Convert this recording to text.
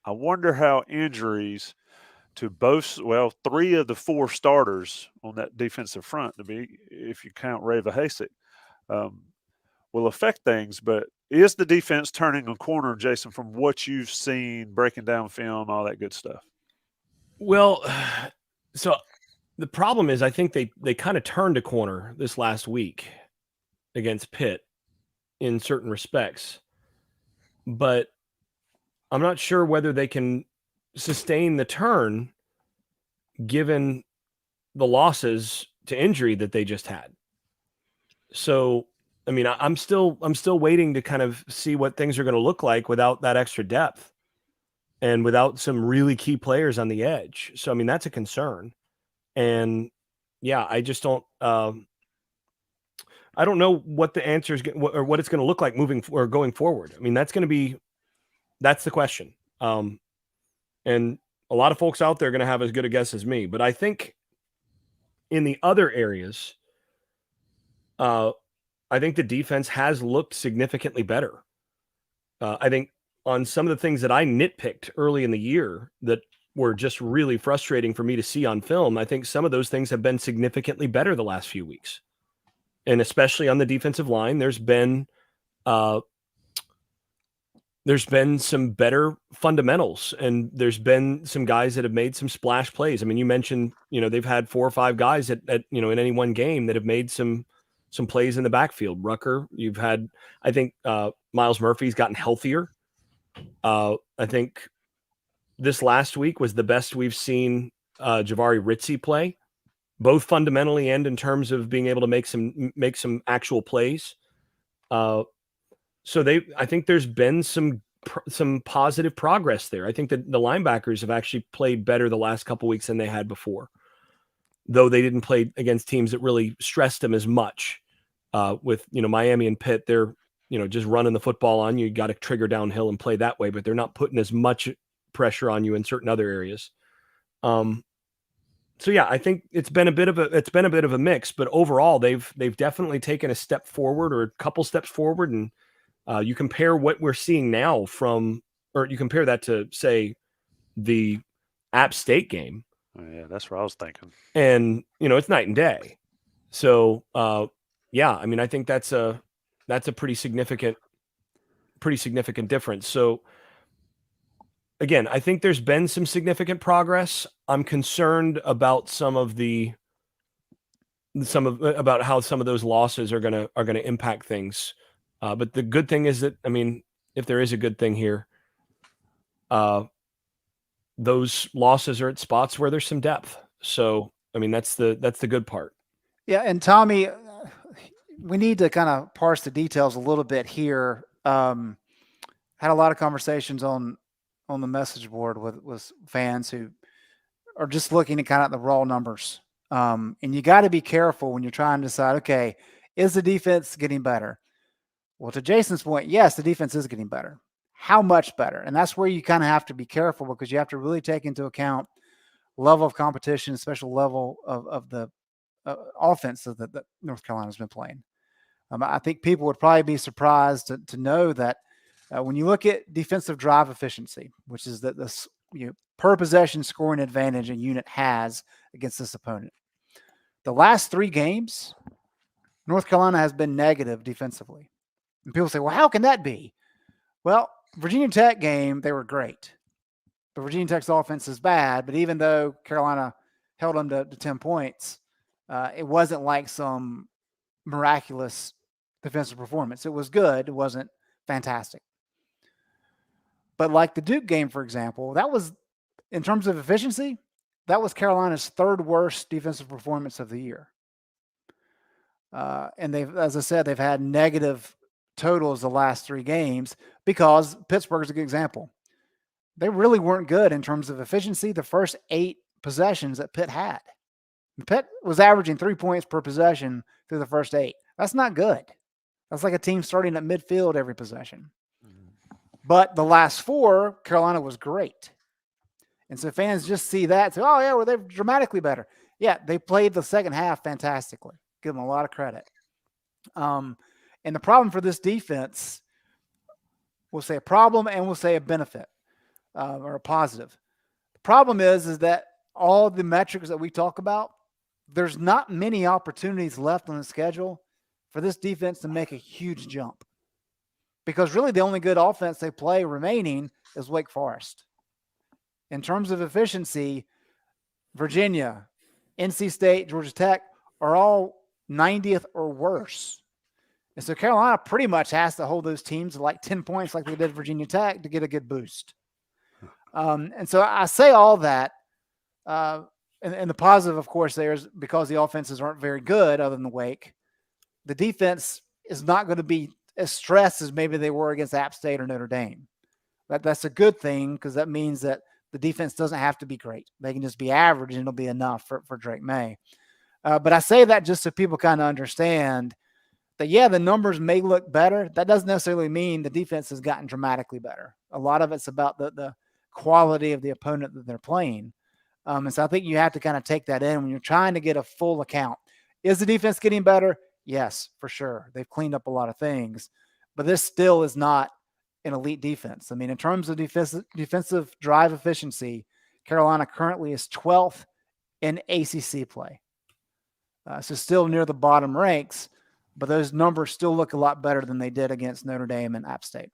I wonder how injuries to three of the four starters on that defensive front, to be if you count Reva Hasek, um, will affect things. But is the defense turning a corner, Jason, from what you've seen, breaking down film, all that good stuff? Well, so the problem is I think they kind of turned a corner this last week against Pitt in certain respects, but I'm not sure whether they can sustain the turn given the losses to injury that they just had. So, I mean, I'm still waiting to kind of see what things are going to look like without that extra depth and without some really key players on the edge. So, I mean, that's a concern. And yeah, I don't know what the answer is or what it's going to look like moving or going forward. I mean, that's the question. And a lot of folks out there are going to have as good a guess as me, but I think in the other areas, uh, I think the defense has looked significantly better. I think on some of the things that I nitpicked early in the year that were just really frustrating for me to see on film, I think some of those things have been significantly better the last few weeks. And especially on the defensive line, uh, there's been some better fundamentals, and there's been some guys that have made some splash plays. I mean, you mentioned, they've had 4 or 5 guys at in any one game that have made some plays in the backfield. Rucker, you've had, I think, Miles Murphy's gotten healthier. I think this last week was the best we've seen Javari Ritzy play, both fundamentally and in terms of being able to make some actual plays. Uh, so I think there's been some positive progress there. I think that the linebackers have actually played better the last couple weeks than they had before, though they didn't play against teams that really stressed them as much. With Miami and Pitt, they're just running the football on you. You got to trigger downhill and play that way, but they're not putting as much pressure on you in certain other areas. Um, so yeah, I think it's been a bit of a mix, but overall they've definitely taken a step forward or a couple steps forward, and you compare what we're seeing now or you compare that to, say, the App State game, Oh, yeah, that's what I was thinking. and it's night and day. So yeah, I mean, I think that's a pretty significant difference. So again, I think there's been some significant progress. I'm concerned about about how some of those losses are gonna impact things. But the good thing is that, I mean, if there is a good thing here, uh, those losses are at spots where there's some depth. So I mean, that's the good part. Yeah, and Tommy, we need to kind of parse the details a little bit here. Had a lot of conversations on the message board with fans who are just looking at kind of the raw numbers. And you got to be careful when you're trying to decide, okay, is the defense getting better? Well, to Jason's point, yes, the defense is getting better. How much better? And that's where you kind of have to be careful, because you have to really take into account level of competition, special level of the offense that North Carolina's been playing. I think people would probably be surprised to know that when you look at defensive drive efficiency, which is the per possession scoring advantage a unit has against this opponent, the last 3 games, North Carolina has been negative defensively. And people say, well, how can that be? Well, Virginia Tech game, they were great. But Virginia Tech's offense is bad. But even though Carolina held them to 10 points, it wasn't like some miraculous defensive performance. It was good. It wasn't fantastic. But like the Duke game, for example, that was, in terms of efficiency, that was Carolina's 3rd worst defensive performance of the year. And as I said, they've had negative totals the last 3 games because Pittsburgh is a good example. They really weren't good in terms of efficiency the first 8 possessions that Pitt had. Pitt was averaging 3 points per possession through the first 8. That's not good. That's like a team starting at midfield every possession. But the last 4, Carolina was great. And so fans just see that and say, oh, yeah, well, they're dramatically better. Yeah, they played the second half fantastically. Give them a lot of credit. And the problem for this defense, we'll say a problem and we'll say a benefit. or a positive. The problem is that all the metrics that we talk about, there's not many opportunities left on the schedule for this defense to make a huge jump. Because really the only good offense they play remaining is Wake Forest. In terms of efficiency, Virginia, NC State, Georgia Tech are all 90th or worse. And so Carolina pretty much has to hold those teams to like 10 points like they did Virginia Tech to get a good boost. And so I say all that. And the positive, of course, there is because the offenses aren't very good other than Wake. The defense is not going to be as stressed as maybe they were against App State or Notre Dame. That's a good thing because that means that the defense doesn't have to be great. They can just be average and it'll be enough for Drake May. But I say that just so people kind of understand that, yeah, the numbers may look better. That doesn't necessarily mean the defense has gotten dramatically better. A lot of it's about the quality of the opponent that they're playing. And so I think you have to kind of take that in when you're trying to get a full account. Is the defense getting better? Yes, for sure. They've cleaned up a lot of things, but this still is not an elite defense. I mean, in terms of defensive drive efficiency, Carolina currently is 12th in ACC play. So still near the bottom ranks, but those numbers still look a lot better than they did against Notre Dame and App State.